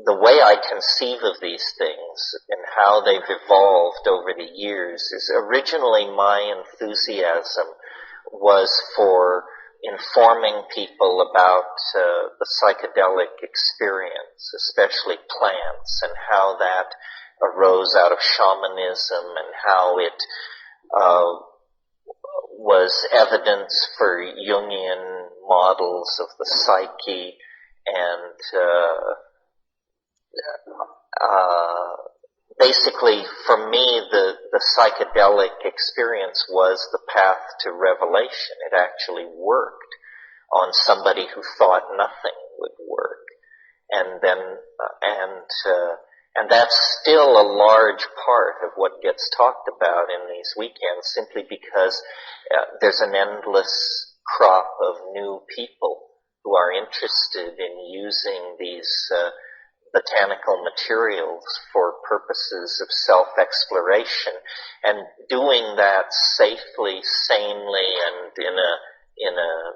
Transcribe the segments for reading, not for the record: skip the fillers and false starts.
the way I conceive of these things and how they've evolved over the years is originally my enthusiasm was for informing people about the psychedelic experience, especially plants, and how that arose out of shamanism and how it was evidence for Jungian models of the psyche, and basically for me the psychedelic experience was the path to revelation. It actually worked on somebody who thought nothing would work. And that's still a large part of what gets talked about in these weekends, simply because there's an endless crop of new people who are interested in using these botanical materials for purposes of self-exploration, and doing that safely, sanely, and in a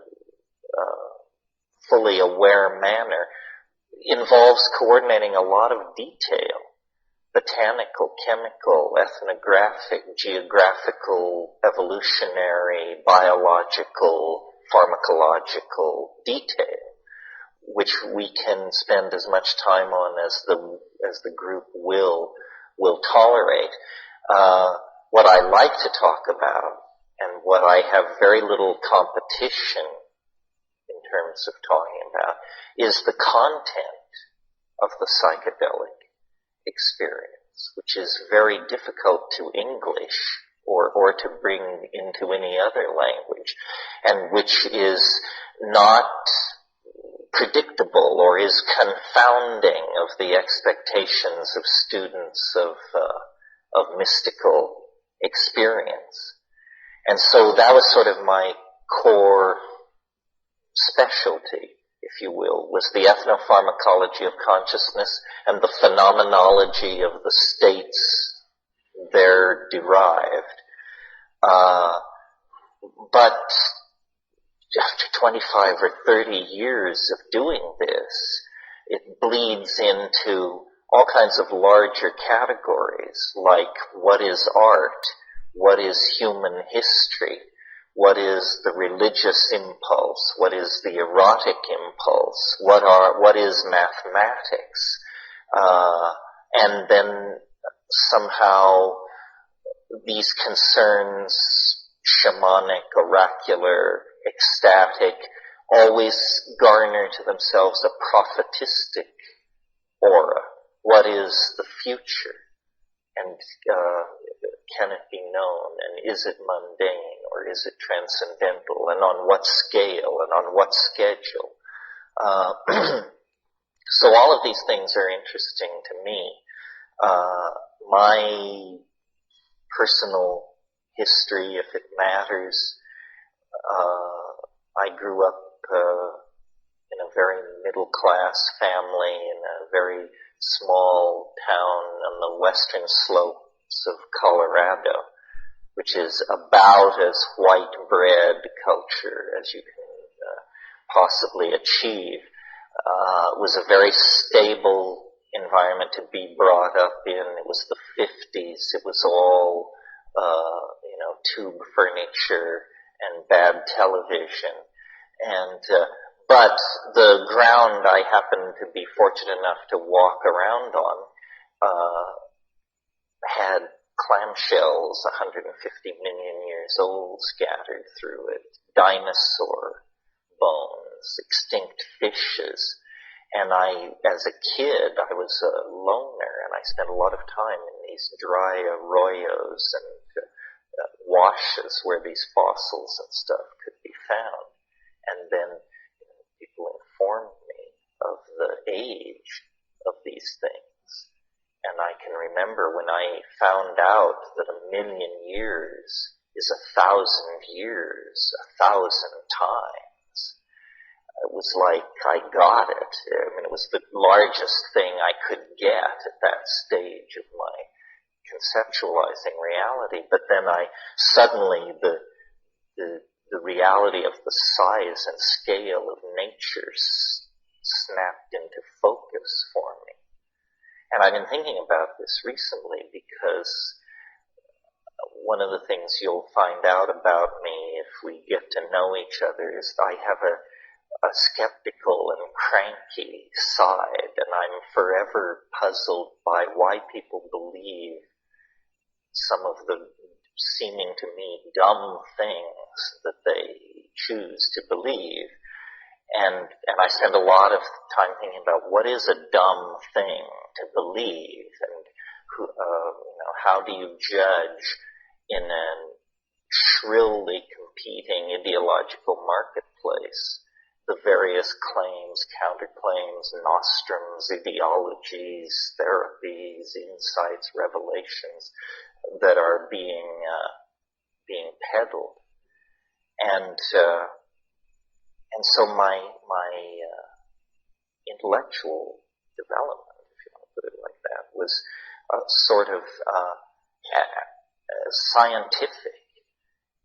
fully aware manner involves coordinating a lot of detail: botanical, chemical, ethnographic, geographical, evolutionary, biological, pharmacological detail, which we can spend as much time on as the group will tolerate. What I like to talk about, and what I have very little competition in terms of talking about, is the content of the psychedelic experience, which is very difficult to English or to bring into any other language, and which is not predictable or is confounding of the expectations of students of mystical experience. And so that was sort of my core specialty, if you will, was the ethnopharmacology of consciousness and the phenomenology of the states there derived. But after 25 or 30 years of doing this, it bleeds into all kinds of larger categories, like what is art, what is human history, what is the religious impulse, what is the erotic impulse, what is mathematics, and then somehow these concerns, shamanic, oracular, ecstatic, always garner to themselves a prophetistic aura. What is the future? And can it be known? And is it mundane, or is it transcendental? And on what scale, and on what schedule? So all of these things are interesting to me. My personal history, if it matters, I grew up in a very middle-class family in a very small town on the western slopes of Colorado, which is about as white bread culture as you can possibly achieve. It was a very stable environment to be brought up in. It was the 50s. It was all, tube furniture and bad television. And, but the ground I happened to be fortunate enough to walk around on, had clamshells 150 million years old scattered through it, dinosaur bones, extinct fishes. And as a kid, I was a loner, and I spent a lot of time in these dry arroyos and washes where these fossils and stuff could be found. And then people informed me of the age of these things. And I can remember when I found out that 1,000,000 years is 1,000 years, 1,000 times. It was like I got it. I mean, it was the largest thing I could get at that stage of my conceptualizing reality. But then suddenly the reality of the size and scale of nature snapped into focus for me. And I've been thinking about this recently because one of the things you'll find out about me if we get to know each other is I have a skeptical and cranky side, and I'm forever puzzled by why people believe some of the seeming to me dumb things that they choose to believe. And I spend a lot of time thinking about what is a dumb thing to believe, and how do you judge in a shrilly competing ideological marketplace the various claims, counterclaims, nostrums, ideologies, therapies, insights, revelations that are being peddled. And so my intellectual development, if you want to put it like that, was sort of scientific,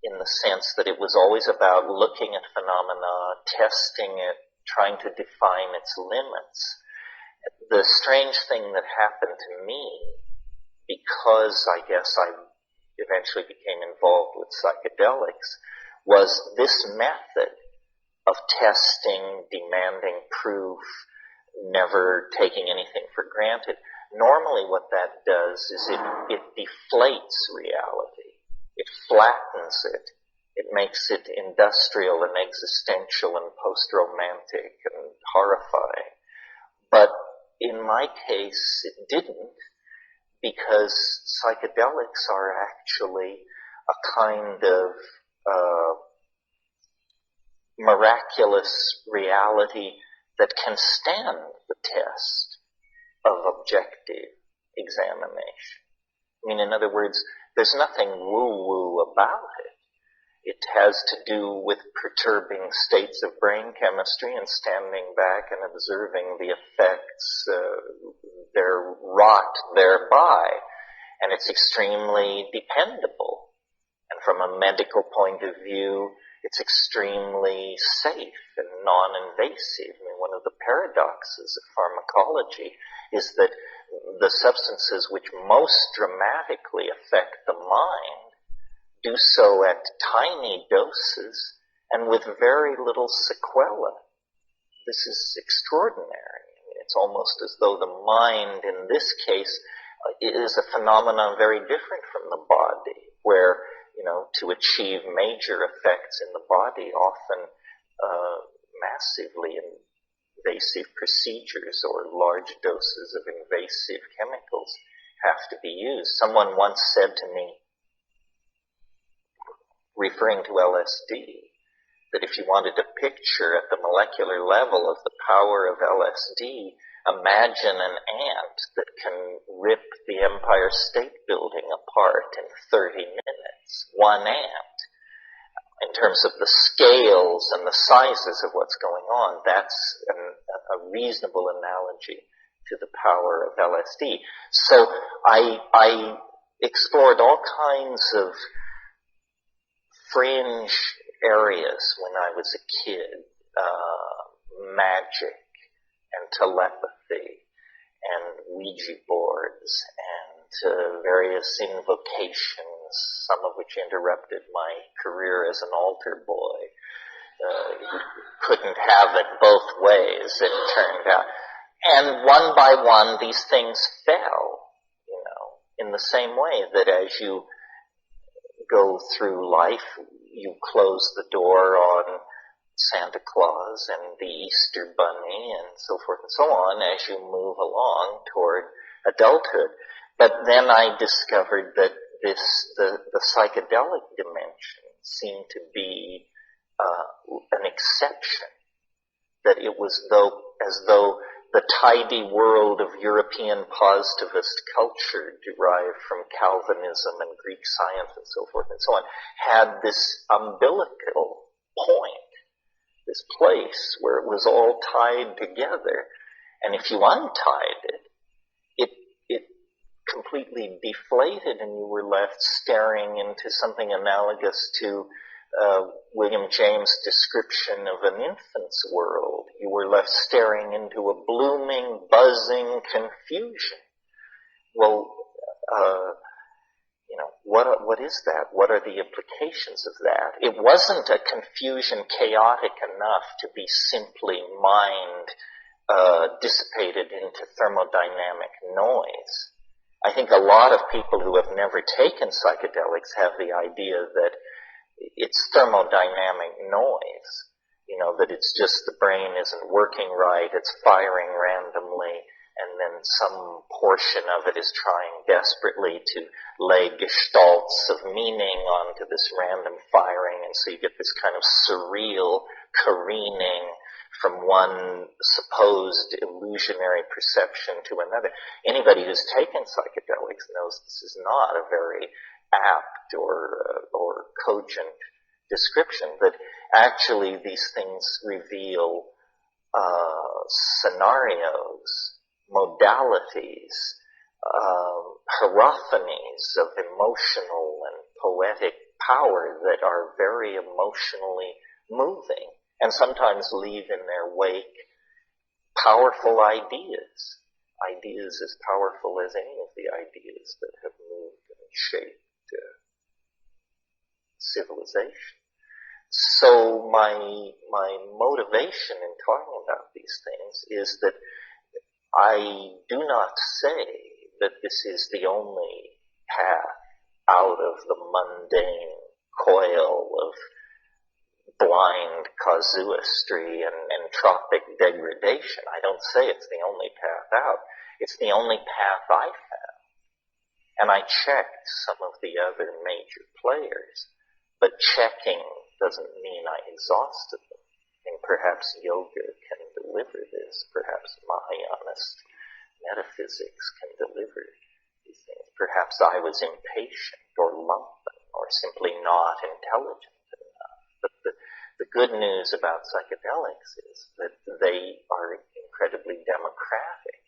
in the sense that it was always about looking at phenomena, testing it, trying to define its limits. The strange thing that happened to me, because I guess I eventually became involved with psychedelics, was this method of testing, demanding proof, never taking anything for granted. Normally what that does is it deflates reality. It flattens it. It makes it industrial and existential and post-romantic and horrifying. But in my case, it didn't, because psychedelics are actually a kind of miraculous reality that can stand the test of objective examination. I mean, in other words, there's nothing woo-woo about it. It has to do with perturbing states of brain chemistry and standing back and observing the effects they're wrought thereby. And it's extremely dependable. And from a medical point of view, it's extremely safe and non-invasive. I mean, one of the paradoxes of pharmacology is that the substances which most dramatically affect the mind do so at tiny doses and with very little sequela. This is extraordinary. I mean, it's almost as though the mind, in this case, is a phenomenon very different from the body, where, to achieve major effects in the body, often massively invasive procedures or large doses of invasive chemicals have to be used. Someone once said to me, referring to LSD, that if you wanted a picture at the molecular level of the power of LSD, imagine an ant that can rip the Empire State Building apart in 30 minutes. One ant. In terms of the scales and the sizes of what's going on, that's a reasonable analogy to the power of LSD. So I explored all kinds of fringe areas when I was a kid, magic and telepathy and Ouija boards and various invocations, some of which interrupted my career as an altar boy. Couldn't have it both ways, it turned out. And one by one, these things fell, in the same way that as you go through life, you close the door on Santa Claus and the Easter Bunny and so forth and so on as you move along toward adulthood. But then I discovered that the psychedelic dimension seemed to be an exception, that it was as though the tidy world of European positivist culture derived from Calvinism and Greek science and so forth and so on had this umbilical point, this place where it was all tied together. And if you untied it completely deflated and you were left staring into something analogous to William James' description of an infant's world. You were left staring into a blooming, buzzing confusion. well, what is that? What are the implications of that? It wasn't a confusion chaotic enough to be simply mind dissipated into thermodynamic noise. I think a lot of people who have never taken psychedelics have the idea that it's thermodynamic noise. That it's just the brain isn't working right, it's firing randomly, and then some portion of it is trying desperately to lay gestalts of meaning onto this random firing, and so you get this kind of surreal careening from one supposed illusionary perception to another. Anybody who's taken psychedelics knows this is not a very apt or cogent description, that actually these things reveal scenarios, modalities, hierophanies of emotional and poetic power that are very emotionally moving, and sometimes leave in their wake powerful ideas as powerful as any of the ideas that have moved and shaped civilization. So my motivation in talking about these things is that I do not say that this is the only path out of the mundane coil of blind casuistry and entropic degradation. I don't say it's the only path out. It's the only path I found. And I checked some of the other major players, but checking doesn't mean I exhausted them. And perhaps yoga can deliver this. Perhaps Mahayanist metaphysics can deliver these things. Perhaps I was impatient or lumpen or simply not intelligent enough. But the good news about psychedelics is that they are incredibly democratic.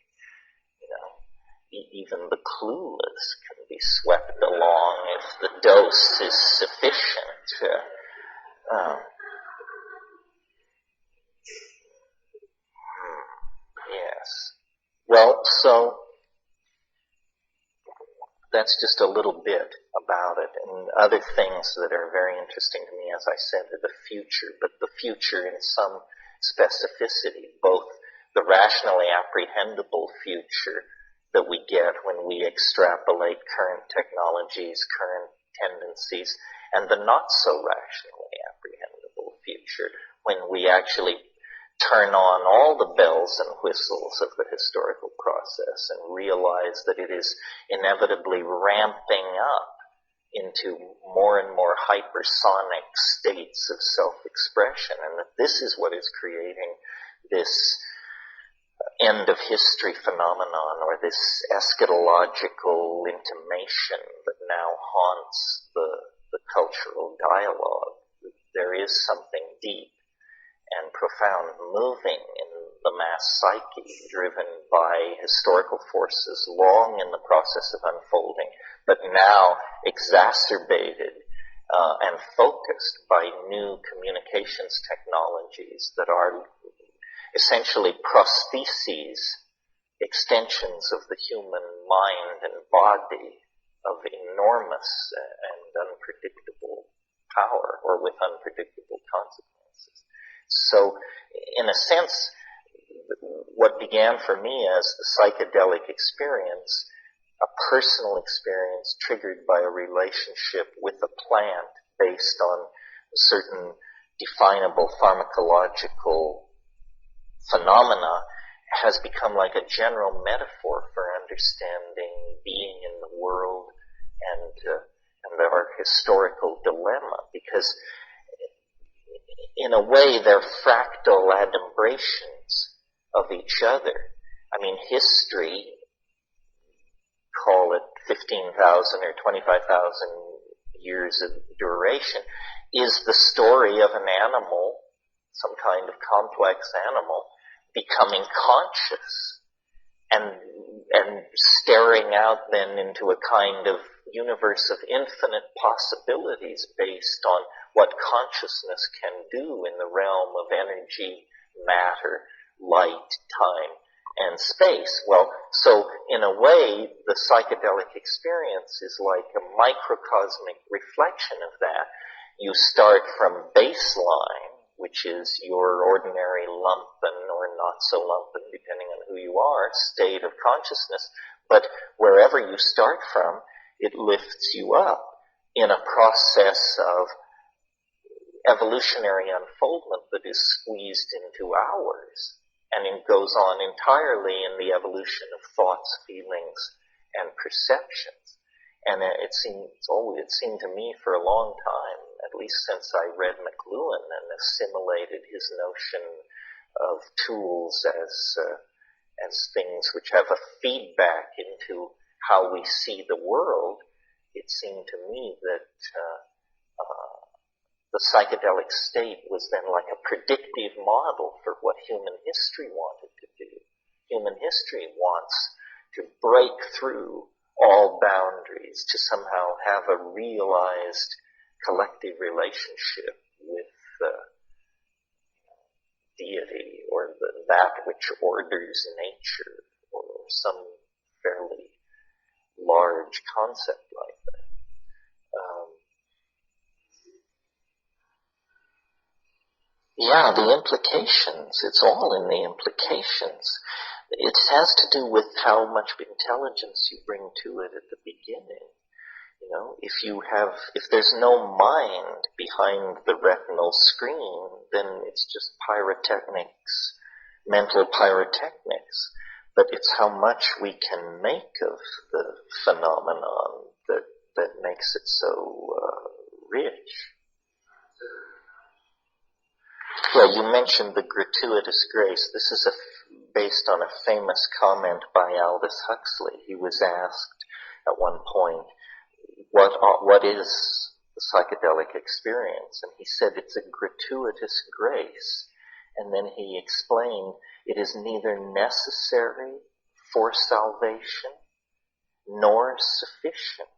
Even the clueless can be swept along if the dose is sufficient. Yes. Well, so that's just a little bit about it. And other things that are very interesting to me, as I said, are the future, but the future in some specificity, both the rationally apprehendable future that we get when we extrapolate current technologies, current tendencies, and the not so rationally apprehendable future when we actually turn on all the bells and whistles of the historical process and realize that it is inevitably ramping up into more and more hypersonic states of self-expression, and that this is what is creating this end of history phenomenon, or this eschatological intimation that now haunts the cultural dialogue. There is something deep and profound moving in the mass psyche, driven by historical forces long in the process of unfolding, but now exacerbated and focused by new communications technologies that are essentially prostheses, extensions of the human mind and body of enormous and unpredictable power, or with unpredictable consequences. So, in a sense, what began for me as the psychedelic experience, a personal experience triggered by a relationship with a plant based on certain definable pharmacological phenomena, has become like a general metaphor for understanding being in the world and our historical dilemma, because in a way they're fractal adumbrations of each other. I mean, history, call it 15,000 or 25,000 years of duration, is the story of an animal, some kind of complex animal, becoming conscious and staring out then into a kind of universe of infinite possibilities based on what consciousness can do in the realm of energy, matter, light, time, and space. Well, so in a way, the psychedelic experience is like a microcosmic reflection of that. You start from baseline, which is your ordinary lumpen or not so lumpen, depending on who you are, state of consciousness. But wherever you start from, it lifts you up in a process of evolutionary unfoldment that is squeezed into hours. And it goes on entirely in the evolution of thoughts, feelings, and perceptions. And it seemed to me for a long time, at least since I read McLuhan and assimilated his notion of tools as things which have a feedback into how we see the world, it seemed to me that the psychedelic state was then like a predictive model for what human history wanted to do. Human history wants to break through all boundaries, to somehow have a realized collective relationship with deity or that which orders nature, or some fairly large concept like that. Yeah, the implications. It's all in the implications. It has to do with how much intelligence you bring to it at the beginning. You know, if there's no mind behind the retinal screen, then it's just pyrotechnics, mental pyrotechnics. But it's how much we can make of the phenomenon that makes it so rich. Yeah, you mentioned the gratuitous grace. This is based on a famous comment by Aldous Huxley. He was asked at one point, what is the psychedelic experience? And he said it's a gratuitous grace. And then he explained it is neither necessary for salvation nor sufficient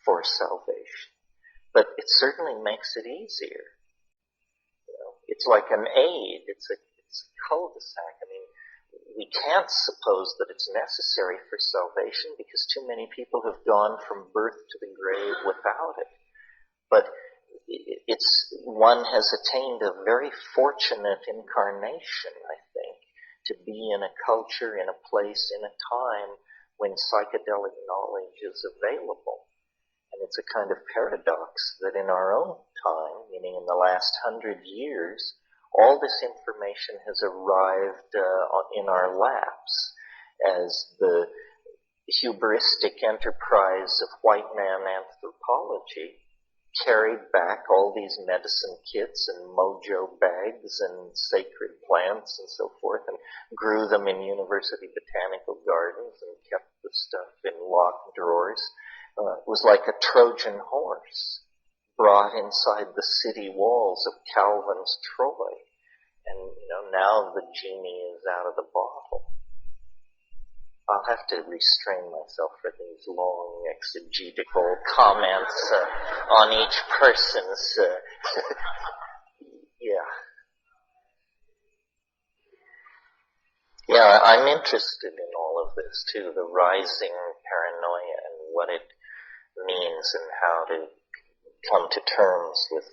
for salvation. But it certainly makes it easier. It's like an aid. It's a cul-de-sac. I mean, we can't suppose that it's necessary for salvation because too many people have gone from birth to the grave without it. But one has attained a very fortunate incarnation, I think, to be in a culture, in a place, in a time when psychedelic knowledge is available. And it's a kind of paradox that in our own time, meaning in the last 100 years, all this information has arrived in our laps as the hubristic enterprise of white man anthropology carried back all these medicine kits and mojo bags and sacred plants and so forth and grew them in university botanical gardens and kept the stuff in locked drawers. It was like a Trojan horse brought inside the city walls of Calvin's Troy. And, now the genie is out of the bottle. I'll have to restrain myself for these long exegetical comments on each person's... Yeah. Yeah, I'm interested in all of this, too, the rising paranoia and what it means and how to come to terms with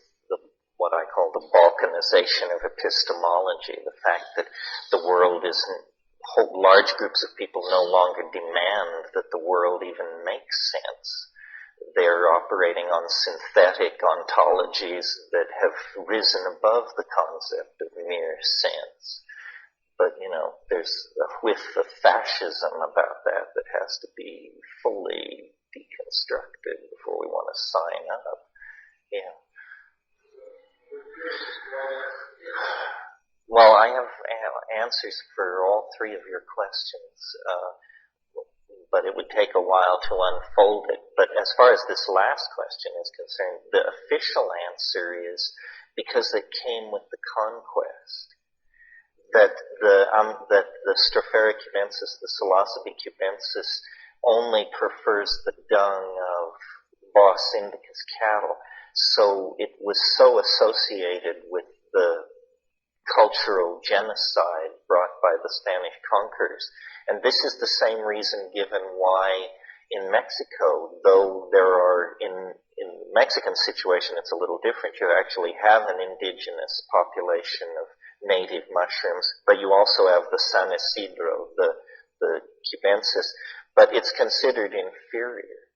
what I call the balkanization of epistemology, the fact that the world isn't, large groups of people no longer demand that the world even makes sense. They're operating on synthetic ontologies that have risen above the concept of mere sense. But, there's a whiff of fascism about that has to be fully deconstructed before we want to sign up. Yeah. Well, I have answers for all three of your questions, but it would take a while to unfold it. But as far as this last question is concerned, the official answer is because it came with the conquest. That the Stropharia cubensis, the Psilocybe cubensis, only prefers the dung of Bos indicus cattle. So it was so associated with the cultural genocide brought by the Spanish conquerors And this is the same reason given why in Mexico, though there are, in the Mexican situation, it's a little different. You actually have an indigenous population of native mushrooms, but you also have the San Isidro, the cubensis, but it's considered inferior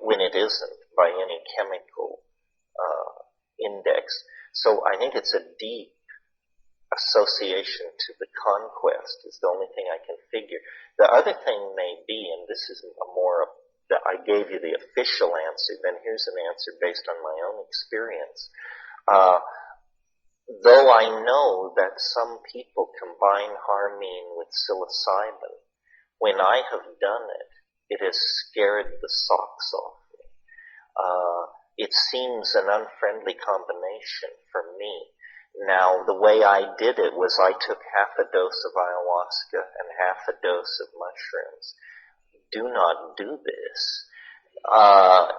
when it isn't by any chemical index. So I think it's a deep association to the conquest is the only thing I can figure. The other thing may be, and this is I gave you the official answer, then here's an answer based on my own experience. Though I know that some people combine harmine with psilocybin, when I have done it, it has scared the socks off me. It seems an unfriendly combination for me. Now, the way I did it was I took half a dose of ayahuasca and half a dose of mushrooms. Do not do this.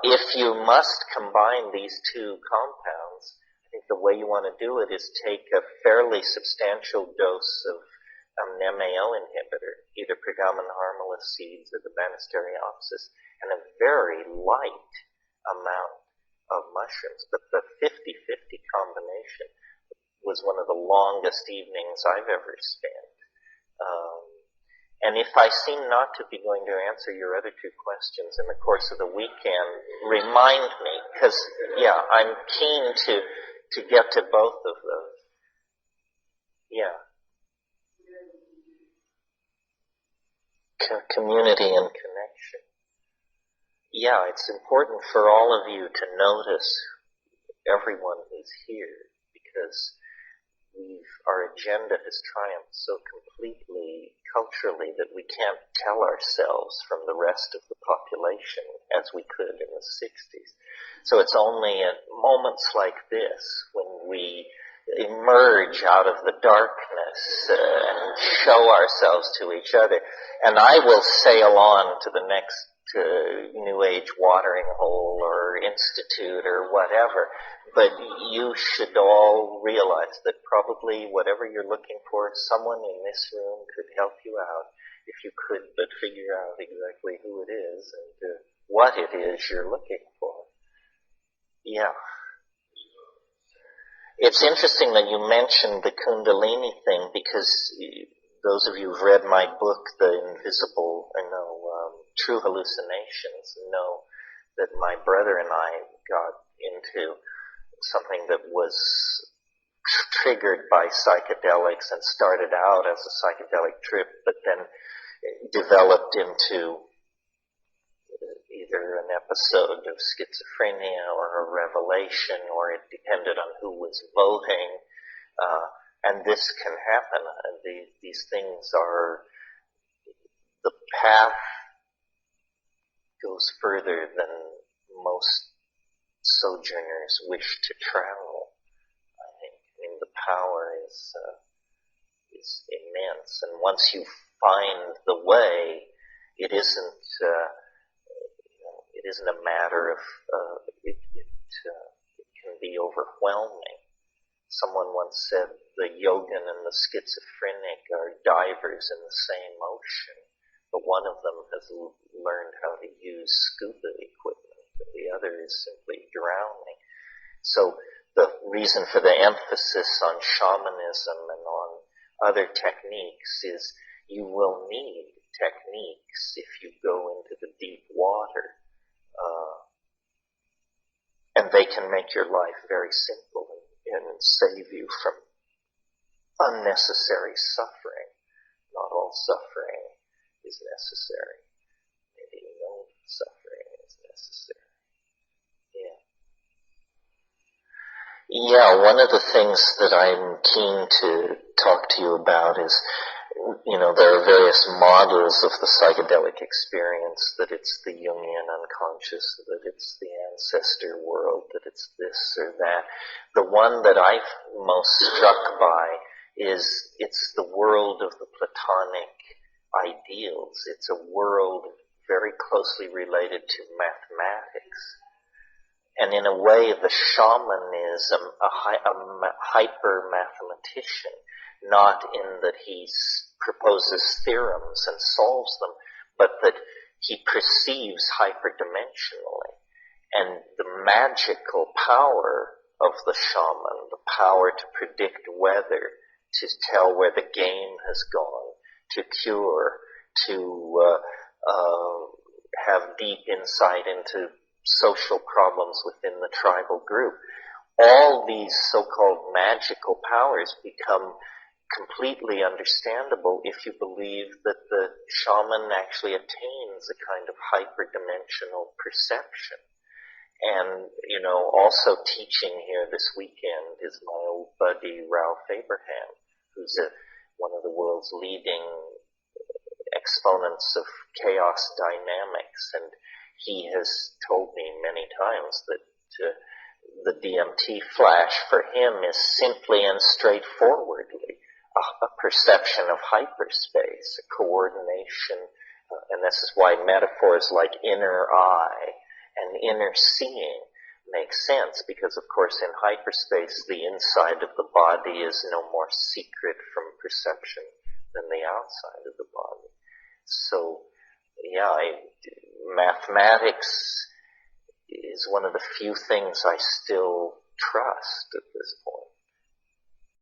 If you must combine these two compounds, I think the way you want to do it is take a fairly substantial dose of an MAO inhibitor, either Pergamon harmless seeds or the Banisteriopsis, and a very light amount of mushrooms. But the 50-50 combination was one of the longest evenings I've ever spent. And if I seem not to be going to answer your other two questions in the course of the weekend, remind me, because, I'm keen to get to both of those. Yeah. Community and connection. Yeah, it's important for all of you to notice everyone who's here, because our agenda has triumphed so completely culturally that we can't tell ourselves from the rest of the population as we could in the 60s. So it's only at moments like this when we emerge out of the darkness and show ourselves to each other. And I will sail on to the next New Age watering hole or institute or whatever. But you should all realize that probably whatever you're looking for, someone in this room could help you out if you could but figure out exactly who it is and what it is you're looking for. Yeah. It's interesting that you mentioned the Kundalini thing, because those of you who've read my book, True Hallucinations, know that my brother and I got into something that was triggered by psychedelics and started out as a psychedelic trip, but then developed into either an episode of schizophrenia or a revelation, or it depended on who was voting. And this can happen. These things are, the path goes further than most sojourners wish to travel, I think. I mean, the power is immense. And once you find the way, it isn't a matter of, it can be overwhelming. Someone once said the yogin and the schizophrenic are divers in the same ocean, but one of them has learned how to use scuba equipment, and the other is simply drowning. So the reason for the emphasis on shamanism and on other techniques is you will need techniques if you go into the deep water. And they can make your life very simple and save you from unnecessary suffering. Not all suffering is necessary. Maybe no suffering is necessary. Yeah, one of the things that I'm keen to talk to you about is, there are various models of the psychedelic experience, that it's the Jungian unconscious, that it's the ancestor world, that it's this or that. The one that I'm most struck by is it's the world of the Plutonic ideals. It's a world very closely related to mathematics. And in a way, the shaman is a hyper-mathematician, not in that he's proposes theorems and solves them, but that he perceives hyperdimensionally. And the magical power of the shaman, the power to predict weather, to tell where the game has gone, to cure, to have deep insight into social problems within the tribal group. All these so-called magical powers become completely understandable if you believe that the shaman actually attains a kind of hyperdimensional perception. And, also teaching here this weekend is my old buddy Ralph Abraham, who's one of the world's leading exponents of chaos dynamics. And he has told me many times that the DMT flash for him is simply and straightforwardly a perception of hyperspace, a coordination, and this is why metaphors like inner eye and inner seeing make sense, because of course in hyperspace the inside of the body is no more secret from perception than the outside of the body. So, mathematics is one of the few things I still trust at this point.